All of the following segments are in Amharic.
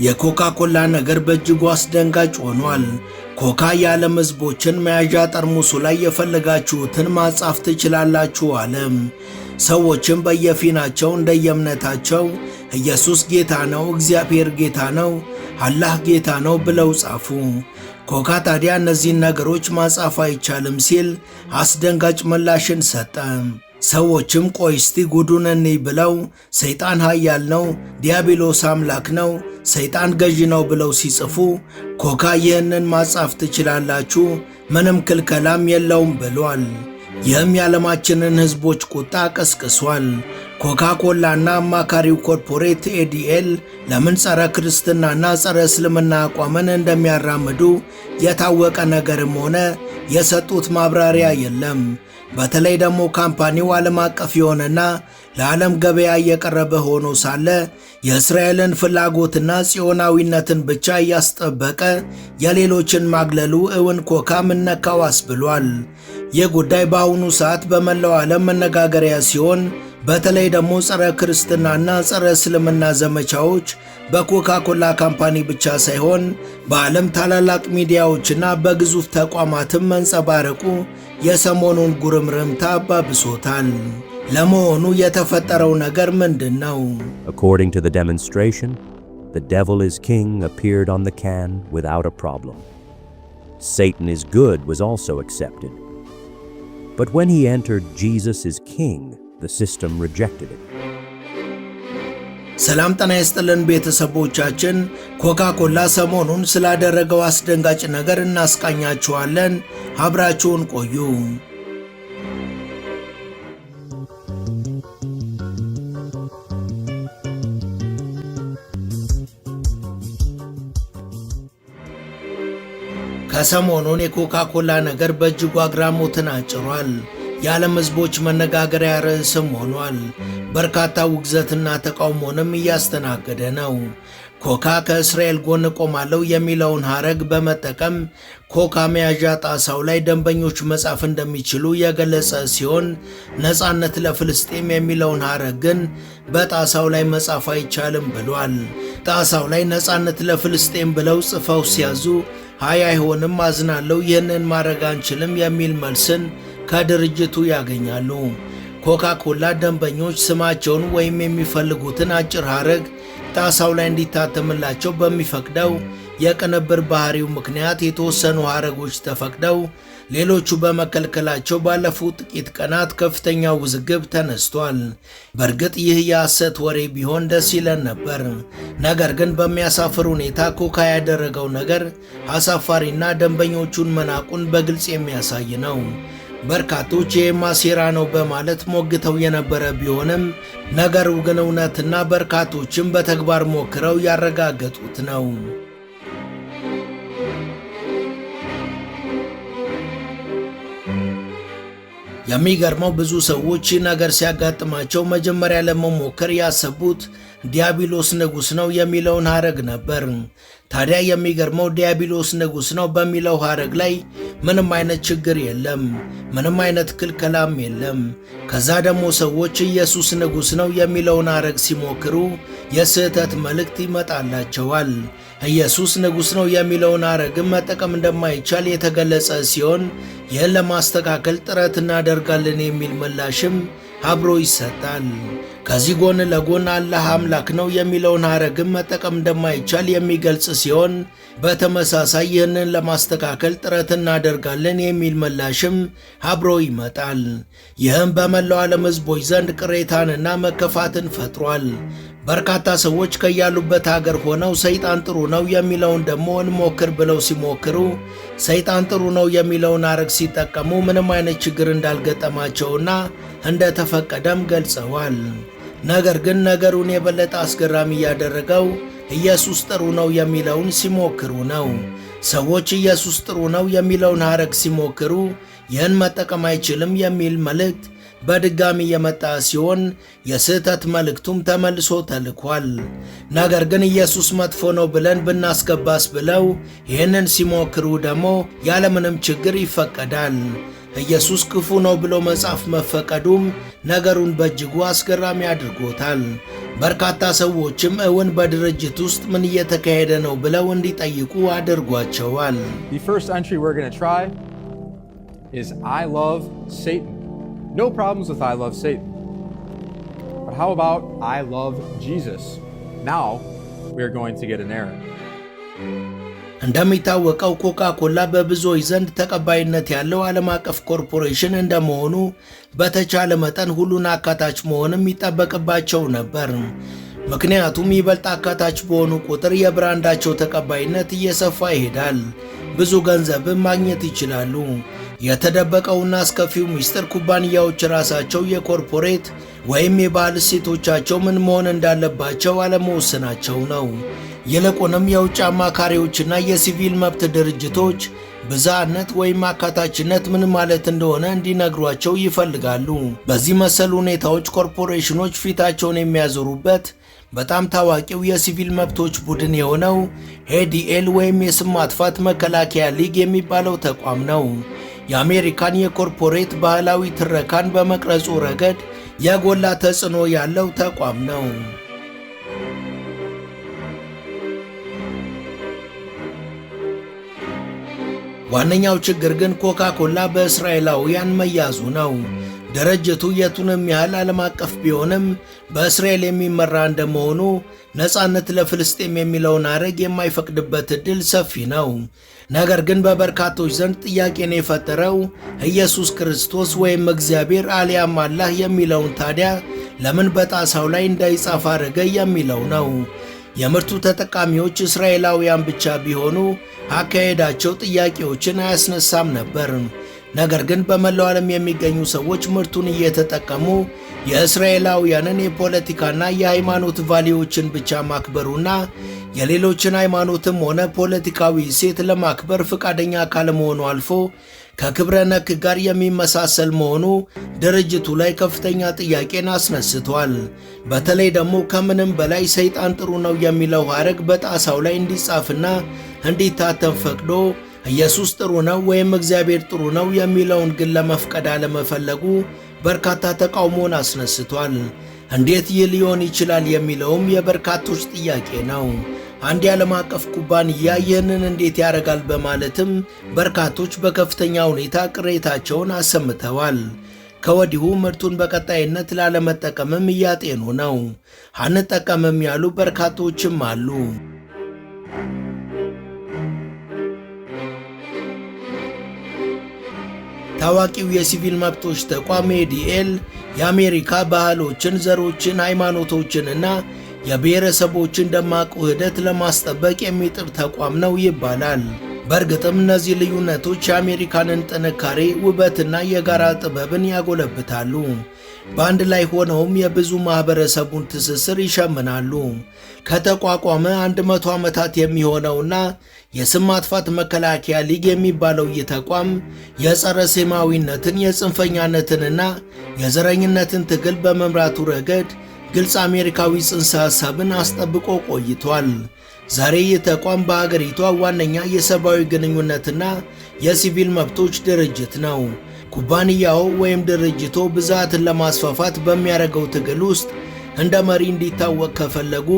የኮካ ኮላ ነገር በእጅጉ አስደንጋጭ ሆኗል። ኮካ የዓለም ሕዝቦችን መያዣ ጠርሙሱ ላይ የፈለጋችሁትን ማጻፍ ትችላላችሁ አለ። ሰዎችም በየፊናቸው እንደየእምነታቸው ኢየሱስ ጌታ ነው፣ እግዚአብሔር ጌታ ነው፣ አላህ ጌታ ነው ብለው ጻፉ። ኮካ ታዲያ እነዚህን ነገሮች ማጻፍ አይቻልም ሲል አስደንጋጭ ምላሽን ሰጠ። ሰዎችም ቆይ እስቲ ጉዱን እንይ ብለው ሰይጣን ኃያል ነው፣ ዲያብሎስ አምላክ ነው፣ ሰይጣን ገዢ ነው ብለው ሲጽፉ ኮካ ይህንን ማጻፍ ትችላላችሁ፣ ምንም ክልከላም የለውም ብሏል። ይህም የዓለማችንን ሕዝቦች ቁጣ ቀስቅሷል። ኮካ ኮላና አማካሪው ኮርፖሬት ኤዲኤል ለምን ጸረ ክርስትናና ጸረ እስልምና አቋምን እንደሚያራምዱ የታወቀ ነገርም ሆነ የሰጡት ማብራሪያ የለም። በተለይ ደግሞ ካምፓኒው ዓለም አቀፍ የሆነና ለዓለም ገበያ እየቀረበ ሆኖ ሳለ የእስራኤልን ፍላጎትና ጽዮናዊነትን ብቻ እያስጠበቀ የሌሎችን ማግለሉ እውን ኮካ ምነካው አስብሏል። ይህ ጉዳይ በአሁኑ ሰዓት በመላው ዓለም መነጋገሪያ ሲሆን በተለይ ደግሞ ጸረ ክርስትናና ጸረ እስልምና ዘመቻዎች በኮካ ኮላ ካምፓኒ ብቻ ሳይሆን በዓለም ታላላቅ ሚዲያዎችና በግዙፍ ተቋማትም መንጸባረቁ የሰሞኑን ጉርምርምታ አባብሶታል። ለመሆኑ የተፈጠረው ነገር ምንድን ነው? According to the demonstration, the devil is king appeared on the can without a problem. Satan is good was also accepted. But when he entered Jesus is king, the system rejected it. ሰላም ጤና ይስጥልን ቤተሰቦቻችን፣ ኮካ ኮላ ሰሞኑን ስላደረገው አስደንጋጭ ነገር እናስቃኛችኋለን። አብራችሁን ቆዩ። ከሰሞኑን የኮካ ኮላ ነገር በእጅጉ አግራሞትን አጭሯል። የዓለም ሕዝቦች መነጋገሪያ ርዕስም ሆኗል። በርካታ ውግዘትና ተቃውሞንም እያስተናገደ ነው። ኮካ ከእስራኤል ጎን ቆማለሁ የሚለውን ሐረግ በመጠቀም ኮካ መያዣ ጣሳው ላይ ደንበኞች መጻፍ እንደሚችሉ የገለጸ ሲሆን ነፃነት ለፍልስጤም የሚለውን ሐረግ ግን በጣሳው ላይ መጻፍ አይቻልም ብሏል። ጣሳው ላይ ነፃነት ለፍልስጤም ብለው ጽፈው ሲያዙ አይሆንም፣ አዝናለሁ፣ ይህንን ማድረግ አንችልም የሚል መልስን ከድርጅቱ ያገኛሉ። ኮካ ኮላ ደንበኞች ስማቸውን ወይም የሚፈልጉትን አጭር ሐረግ ጣሳው ላይ እንዲታተምላቸው በሚፈቅደው የቅንብር ባህሪው ምክንያት የተወሰኑ ሐረጎች ተፈቅደው ሌሎቹ በመከልከላቸው ባለፉት ጥቂት ቀናት ከፍተኛ ውዝግብ ተነስቷል። በእርግጥ ይህ የሐሰት ወሬ ቢሆን ደስ ይለን ነበር። ነገር ግን በሚያሳፍር ሁኔታ ኮካ ያደረገው ነገር አሳፋሪና ደንበኞቹን መናቁን በግልጽ የሚያሳይ ነው። በርካቶች የማሴራ ነው በማለት ሞግተው የነበረ ቢሆንም ነገሩ ግን እውነትና በርካቶችም በተግባር ሞክረው ያረጋገጡት ነው። የሚገርመው ብዙ ሰዎች ነገር ሲያጋጥማቸው መጀመሪያ ለመሞከር ያሰቡት ዲያብሎስ ንጉሥ ነው የሚለውን ሐረግ ነበር። ታዲያ የሚገርመው ዲያብሎስ ንጉሥ ነው በሚለው ሐረግ ላይ ምንም አይነት ችግር የለም፣ ምንም አይነት ክልከላም የለም። ከዛ ደግሞ ሰዎች ኢየሱስ ንጉሥ ነው የሚለውን ሐረግ ሲሞክሩ የስህተት መልእክት ይመጣላቸዋል። ኢየሱስ ንጉሥ ነው የሚለውን ሐረግም መጠቀም እንደማይቻል የተገለጸ ሲሆን ይህን ለማስተካከል ጥረት እናደርጋለን የሚል ምላሽም አብሮ ይሰጣል። ከዚህ ጎን ለጎን አላህ አምላክ ነው የሚለውን ሐረግም መጠቀም እንደማይቻል የሚገልጽ ሲሆን በተመሳሳይ ይህንን ለማስተካከል ጥረት እናደርጋለን የሚል ምላሽም አብሮ ይመጣል። ይህም በመላው ዓለም ሕዝቦች ዘንድ ቅሬታንና መከፋትን ፈጥሯል። በርካታ ሰዎች ከያሉበት ሀገር ሆነው ሰይጣን ጥሩ ነው የሚለውን ደግሞ እንሞክር ብለው ሲሞክሩ ሰይጣን ጥሩ ነው የሚለውን ሐረግ ሲጠቀሙ ምንም አይነት ችግር እንዳልገጠማቸውና እንደተፈቀደም ገልጸዋል። ነገር ግን ነገሩን የበለጠ አስገራሚ ያደረገው ኢየሱስ ጥሩ ነው የሚለውን ሲሞክሩ ነው። ሰዎች ኢየሱስ ጥሩ ነው የሚለውን ሐረግ ሲሞክሩ ይህን መጠቀም አይችልም የሚል መልእክት በድጋሚ የመጣ ሲሆን የስህተት መልእክቱም ተመልሶ ተልኳል። ነገር ግን ኢየሱስ መጥፎ ነው ብለን ብናስገባስ ብለው ይህንን ሲሞክሩ ደግሞ ያለምንም ችግር ይፈቀዳል። ኢየሱስ ክፉ ነው ብሎ መጻፍ መፈቀዱም ነገሩን በእጅጉ አስገራሚ አድርጎታል። በርካታ ሰዎችም እውን በድርጅት ውስጥ ምን እየተካሄደ ነው ብለው እንዲጠይቁ አድርጓቸዋል። The first entry we're going to try is I love Satan. No problems with I love Satan. But how about I love Jesus? Now we are going to get an error. እንደሚታወቀው ኮካ-ኮላ በብዙዎች ዘንድ ተቀባይነት ያለው ዓለም አቀፍ ኮርፖሬሽን እንደመሆኑ በተቻለ መጠን ሁሉን አካታች መሆንም ይጠበቅባቸው ነበር። ምክንያቱም ይበልጥ አካታች በሆኑ ቁጥር የብራንዳቸው ተቀባይነት እየሰፋ ይሄዳል፣ ብዙ ገንዘብም ማግኘት ይችላሉ። የተደበቀውና አስከፊው ሚስጥር ኩባንያዎች ራሳቸው የኮርፖሬት ወይም የባህል እሴቶቻቸው ምን መሆን እንዳለባቸው አለመወሰናቸው ነው። ይልቁንም የውጭ አማካሪዎችና የሲቪል መብት ድርጅቶች ብዝሃነት ወይም አካታችነት ምን ማለት እንደሆነ እንዲነግሯቸው ይፈልጋሉ። በዚህ መሰል ሁኔታዎች ኮርፖሬሽኖች ፊታቸውን የሚያዞሩበት በጣም ታዋቂው የሲቪል መብቶች ቡድን የሆነው ኤዲኤል ወይም የስም ማጥፋት መከላከያ ሊግ የሚባለው ተቋም ነው። የአሜሪካን የኮርፖሬት ባህላዊ ትረካን በመቅረጹ ረገድ የጎላ ተጽዕኖ ያለው ተቋም ነው። ዋነኛው ችግር ግን ኮካ-ኮላ በእስራኤላውያን መያዙ ነው። ድርጅቱ የቱንም ያህል ዓለም አቀፍ ቢሆንም በእስራኤል የሚመራ እንደመሆኑ ነፃነት ለፍልስጤም የሚለውን ሐረግ የማይፈቅድበት ዕድል ሰፊ ነው። ነገር ግን በበርካቶች ዘንድ ጥያቄን የፈጠረው ኢየሱስ ክርስቶስ ወይም እግዚአብሔር አልያም አላህ የሚለውን ታዲያ ለምን በጣሳው ላይ እንዳይጻፍ አረገ የሚለው ነው። የምርቱ ተጠቃሚዎች እስራኤላውያን ብቻ ቢሆኑ አካሄዳቸው ጥያቄዎችን አያስነሳም ነበር። ነገር ግን በመላው ዓለም የሚገኙ ሰዎች ምርቱን እየተጠቀሙ የእስራኤላውያንን የፖለቲካና የሃይማኖት ቫልዩዎችን ብቻ ማክበሩና የሌሎችን ሃይማኖትም ሆነ ፖለቲካዊ እሴት ለማክበር ፈቃደኛ ካለመሆኑ አልፎ ከክብረ ነክ ጋር የሚመሳሰል መሆኑ ድርጅቱ ላይ ከፍተኛ ጥያቄን አስነስቷል። በተለይ ደግሞ ከምንም በላይ ሰይጣን ጥሩ ነው የሚለው ሐረግ በጣሳው ላይ እንዲጻፍና እንዲታተም ፈቅዶ ኢየሱስ ጥሩ ነው ወይም እግዚአብሔር ጥሩ ነው የሚለውን ግን ለመፍቀድ አለመፈለጉ በርካታ ተቃውሞን አስነስቷል። እንዴት ይህ ሊሆን ይችላል የሚለውም የበርካቶች ጥያቄ ነው። አንድ የዓለም አቀፍ ኩባንያ ይህንን እንዴት ያደርጋል በማለትም በርካቶች በከፍተኛ ሁኔታ ቅሬታቸውን አሰምተዋል። ከወዲሁ ምርቱን በቀጣይነት ላለመጠቀምም እያጤኑ ነው። አንጠቀምም ያሉ በርካቶችም አሉ። ታዋቂው የሲቪል መብቶች ተቋም ኤዲኤል የአሜሪካ ባህሎችን፣ ዘሮችን፣ ሃይማኖቶችንና የብሔረሰቦችን ደማቅ ውህደት ለማስጠበቅ የሚጥር ተቋም ነው ይባላል። በእርግጥም እነዚህ ልዩነቶች የአሜሪካንን ጥንካሬ፣ ውበትና የጋራ ጥበብን ያጎለብታሉ። በአንድ ላይ ሆነውም የብዙ ማህበረሰቡን ትስስር ይሸምናሉ። ከተቋቋመ 100 ዓመታት የሚሆነውና የስም ማጥፋት መከላከያ ሊግ የሚባለው ይህ ተቋም የጸረ ሴማዊነትን፣ የጽንፈኛነትንና የዘረኝነትን ትግል በመምራቱ ረገድ ግልጽ አሜሪካዊ ጽንሰ ሐሳብን አስጠብቆ ቆይቷል። ዛሬ ይህ ተቋም በአገሪቷ ዋነኛ የሰብአዊ ግንኙነትና የሲቪል መብቶች ድርጅት ነው። ኩባንያው ወይም ድርጅቱ ብዝሃትን ለማስፋፋት በሚያደርገው ትግል ውስጥ እንደ መሪ እንዲታወቅ ከፈለጉ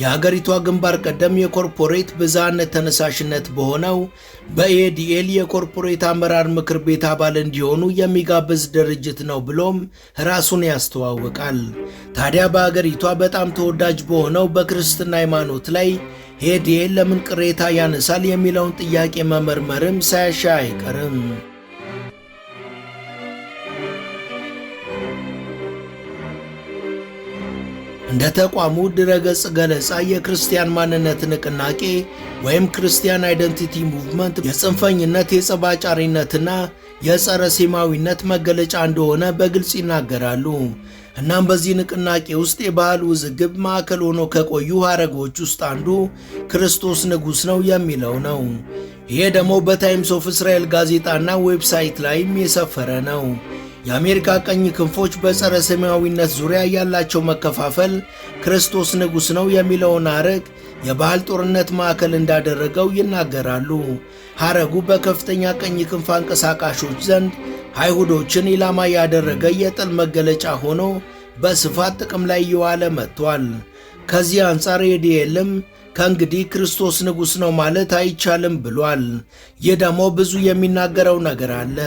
የሀገሪቷ ግንባር ቀደም የኮርፖሬት ብዝሃነት ተነሳሽነት በሆነው በኤዲኤል የኮርፖሬት አመራር ምክር ቤት አባል እንዲሆኑ የሚጋብዝ ድርጅት ነው ብሎም ራሱን ያስተዋውቃል። ታዲያ በሀገሪቷ በጣም ተወዳጅ በሆነው በክርስትና ሃይማኖት ላይ ኤዲኤል ለምን ቅሬታ ያነሳል የሚለውን ጥያቄ መመርመርም ሳያሻ አይቀርም። እንደ ተቋሙ ድረገጽ ገለጻ የክርስቲያን ማንነት ንቅናቄ ወይም ክርስቲያን አይደንቲቲ ሙቭመንት የጽንፈኝነት፣ የጸባጫሪነትና የጸረ ሴማዊነት መገለጫ እንደሆነ በግልጽ ይናገራሉ። እናም በዚህ ንቅናቄ ውስጥ የባህል ውዝግብ ማዕከል ሆኖ ከቆዩ ሐረጎች ውስጥ አንዱ ክርስቶስ ንጉሥ ነው የሚለው ነው። ይሄ ደግሞ በታይምስ ኦፍ እስራኤል ጋዜጣና ዌብሳይት ላይም የሰፈረ ነው። የአሜሪካ ቀኝ ክንፎች በጸረ ሰማያዊነት ዙሪያ ያላቸው መከፋፈል ክርስቶስ ንጉሥ ነው የሚለውን ሐረግ የባህል ጦርነት ማዕከል እንዳደረገው ይናገራሉ። ሐረጉ በከፍተኛ ቀኝ ክንፍ አንቀሳቃሾች ዘንድ አይሁዶችን ኢላማ ያደረገ የጥል መገለጫ ሆኖ በስፋት ጥቅም ላይ እየዋለ መጥቷል። ከዚህ አንጻር ኤዲኤልም ከእንግዲህ ክርስቶስ ንጉሥ ነው ማለት አይቻልም ብሏል። ይህ ደግሞ ብዙ የሚናገረው ነገር አለ።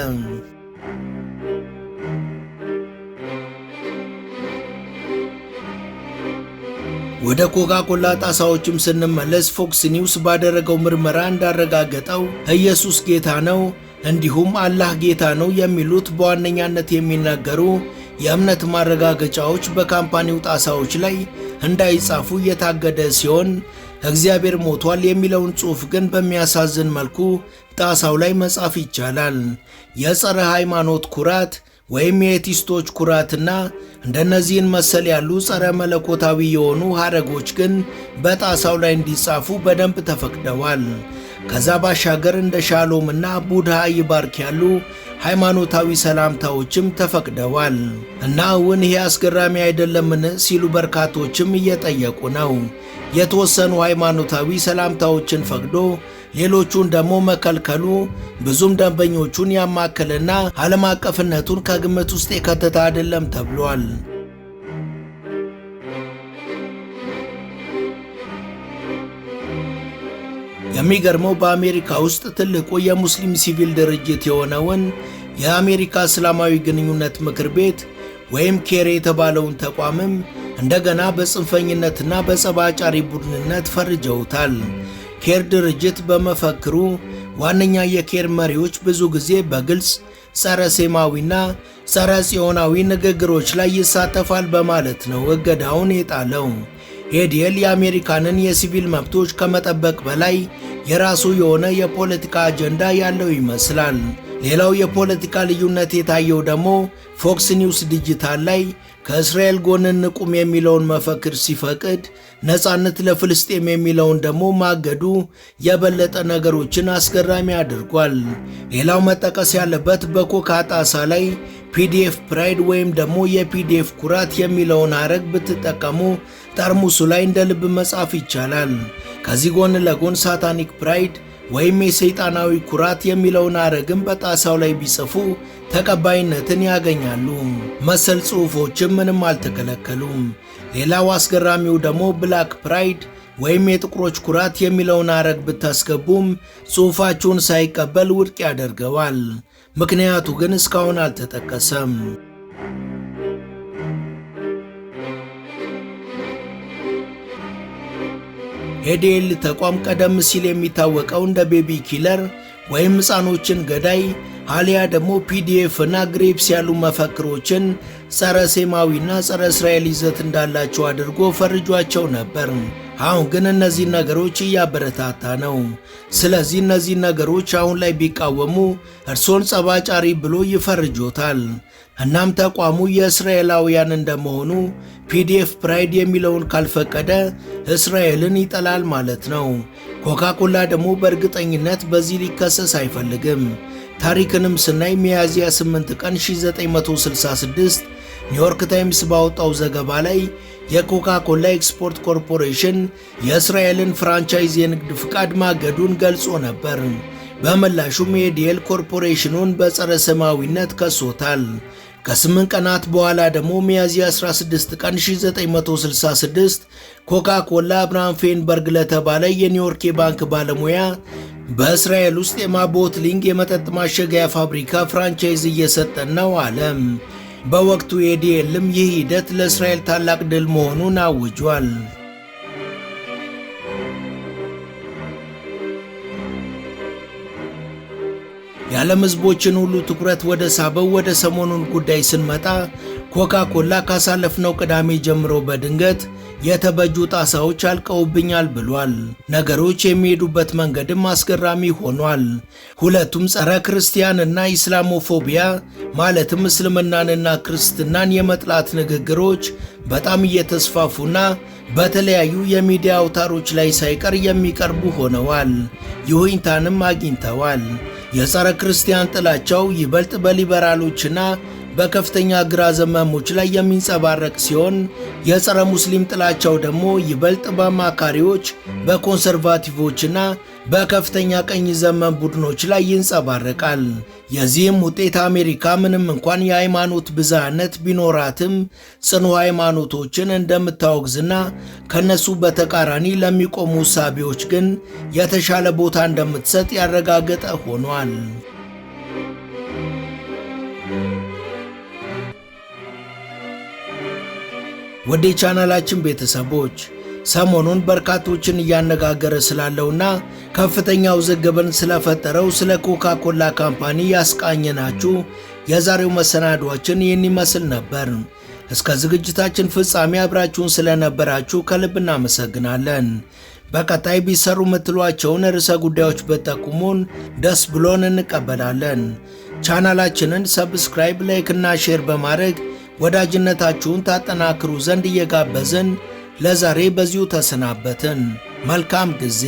ወደ ኮካ ኮላ ጣሳዎችም ስንመለስ ፎክስ ኒውስ ባደረገው ምርመራ እንዳረጋገጠው ኢየሱስ ጌታ ነው እንዲሁም አላህ ጌታ ነው የሚሉት በዋነኛነት የሚናገሩ የእምነት ማረጋገጫዎች በካምፓኒው ጣሳዎች ላይ እንዳይጻፉ የታገደ ሲሆን እግዚአብሔር ሞቷል የሚለውን ጽሑፍ ግን በሚያሳዝን መልኩ ጣሳው ላይ መጻፍ ይቻላል። የጸረ ሃይማኖት ኩራት ወይም የኤቲስቶች ኩራትና እንደነዚህን መሰል ያሉ ጸረ መለኮታዊ የሆኑ ሐረጎች ግን በጣሳው ላይ እንዲጻፉ በደንብ ተፈቅደዋል። ከዛ ባሻገር እንደ ሻሎምና ቡድሃ ይባርክ ያሉ ሃይማኖታዊ ሰላምታዎችም ተፈቅደዋል። እና እውን ይሄ አስገራሚ አይደለምን ሲሉ በርካቶችም እየጠየቁ ነው። የተወሰኑ ሃይማኖታዊ ሰላምታዎችን ፈቅዶ ሌሎቹን ደግሞ መከልከሉ ብዙም ደንበኞቹን ያማከለና ዓለም አቀፍነቱን ከግምት ውስጥ የከተተ አይደለም ተብሏል። የሚገርመው በአሜሪካ ውስጥ ትልቁ የሙስሊም ሲቪል ድርጅት የሆነውን የአሜሪካ እስላማዊ ግንኙነት ምክር ቤት ወይም ኬር የተባለውን ተቋምም እንደገና በጽንፈኝነትና በጸባጫሪ ቡድንነት ፈርጀውታል። ኬር ድርጅት በመፈክሩ ዋነኛ የኬር መሪዎች ብዙ ጊዜ በግልጽ ጸረ ሴማዊና ጸረ ጽዮናዊ ንግግሮች ላይ ይሳተፋል በማለት ነው እገዳውን የጣለው። ኤዲኤል የአሜሪካንን የሲቪል መብቶች ከመጠበቅ በላይ የራሱ የሆነ የፖለቲካ አጀንዳ ያለው ይመስላል። ሌላው የፖለቲካ ልዩነት የታየው ደግሞ ፎክስ ኒውስ ዲጂታል ላይ ከእስራኤል ጎን እንቁም የሚለውን መፈክር ሲፈቅድ ነፃነት ለፍልስጤም የሚለውን ደግሞ ማገዱ የበለጠ ነገሮችን አስገራሚ አድርጓል። ሌላው መጠቀስ ያለበት በኮካ ጣሳ ላይ ፒዲኤፍ ፕራይድ ወይም ደግሞ የፒዲኤፍ ኩራት የሚለውን ሐረግ ብትጠቀሙ ጠርሙሱ ላይ እንደ ልብ መጻፍ ይቻላል። ከዚህ ጎን ለጎን ሳታኒክ ፕራይድ ወይም የሰይጣናዊ ኩራት የሚለውን ሐረግም በጣሳው ላይ ቢጽፉ ተቀባይነትን ያገኛሉ። መሰል ጽሑፎችም ምንም አልተከለከሉም። ሌላው አስገራሚው ደግሞ ብላክ ፕራይድ ወይም የጥቁሮች ኩራት የሚለውን ሐረግ ብታስገቡም ጽሑፋችሁን ሳይቀበል ውድቅ ያደርገዋል። ምክንያቱ ግን እስካሁን አልተጠቀሰም። ኤዲኤል ተቋም ቀደም ሲል የሚታወቀው እንደ ቤቢ ኪለር ወይም ሕፃኖችን ገዳይ አሊያ ደግሞ ፒዲኤፍ እና ግሬፕስ ያሉ መፈክሮችን ጸረ ሴማዊና ጸረ እስራኤል ይዘት እንዳላቸው አድርጎ ፈርጇቸው ነበር። አሁን ግን እነዚህን ነገሮች እያበረታታ ነው። ስለዚህ እነዚህን ነገሮች አሁን ላይ ቢቃወሙ እርሶን ጸባጫሪ ብሎ ይፈርጆታል። እናም ተቋሙ የእስራኤላውያን እንደመሆኑ ፒዲኤፍ ፕራይድ የሚለውን ካልፈቀደ እስራኤልን ይጠላል ማለት ነው። ኮካ ኮላ ደግሞ በእርግጠኝነት በዚህ ሊከሰስ አይፈልግም። ታሪክንም ስናይ ሚያዝያ 8 ቀን 1966 ኒውዮርክ ታይምስ ባወጣው ዘገባ ላይ የኮካ ኮላ ኤክስፖርት ኮርፖሬሽን የእስራኤልን ፍራንቻይዝ የንግድ ፍቃድ ማገዱን ገልጾ ነበር። በምላሹም ኤዲኤል ኮርፖሬሽኑን በጸረ ሰማዊነት ከሶታል። ከ8 ቀናት በኋላ ደግሞ ሚያዝያ 16 ቀን 1966 ኮካ ኮላ አብርሃም ፌንበርግ ለተባለ የኒውዮርክ የባንክ ባለሙያ በእስራኤል ውስጥ የማቦትሊንግ የመጠጥ ማሸጊያ ፋብሪካ ፍራንቻይዝ እየሰጠን ነው አለም። በወቅቱ ኤዲኤልም ይህ ሂደት ለእስራኤል ታላቅ ድል መሆኑን አውጇል። የዓለም ሕዝቦችን ሁሉ ትኩረት ወደ ሳበው ወደ ሰሞኑን ጉዳይ ስንመጣ ኮካ ኮላ ካሳለፍነው ቅዳሜ ጀምሮ በድንገት የተበጁ ጣሳዎች አልቀውብኛል ብሏል። ነገሮች የሚሄዱበት መንገድም አስገራሚ ሆኗል። ሁለቱም ጸረ ክርስቲያንና ኢስላሞፎቢያ ማለትም እስልምናንና ክርስትናን የመጥላት ንግግሮች በጣም እየተስፋፉና በተለያዩ የሚዲያ አውታሮች ላይ ሳይቀር የሚቀርቡ ሆነዋል። ይሁንታንም አግኝተዋል። የጸረ ክርስቲያን ጥላቻው ይበልጥ በሊበራሎችና በከፍተኛ ግራ ዘመሞች ላይ የሚንጸባረቅ ሲሆን የጸረ ሙስሊም ጥላቻው ደግሞ ይበልጥ በአማካሪዎች በኮንሰርቫቲቮችና በከፍተኛ ቀኝ ዘመም ቡድኖች ላይ ይንጸባረቃል። የዚህም ውጤት አሜሪካ ምንም እንኳን የሃይማኖት ብዝሃነት ቢኖራትም ጽኑ ሃይማኖቶችን እንደምታወግዝና ከነሱ በተቃራኒ ለሚቆሙ እሳቤዎች ግን የተሻለ ቦታ እንደምትሰጥ ያረጋገጠ ሆኗል። ወደ ቻናላችን ቤተሰቦች ሰሞኑን በርካቶችን እያነጋገረ ስላለውና ከፍተኛ ውዝግብን ስለፈጠረው ስለ ኮካ-ኮላ ካምፓኒ ያስቃኘናችሁ የዛሬው መሰናዷችን ይህን ይመስል ነበር። እስከ ዝግጅታችን ፍጻሜ አብራችሁን ስለነበራችሁ ከልብ እናመሰግናለን። በቀጣይ ቢሰሩ የምትሏቸውን ርዕሰ ጉዳዮች በጠቁሙን ደስ ብሎን እንቀበላለን። ቻናላችንን ሰብስክራይብ፣ ላይክ እና ሼር በማድረግ ወዳጅነታችሁን ታጠናክሩ ዘንድ እየጋበዝን ለዛሬ በዚሁ ተሰናበትን። መልካም ጊዜ።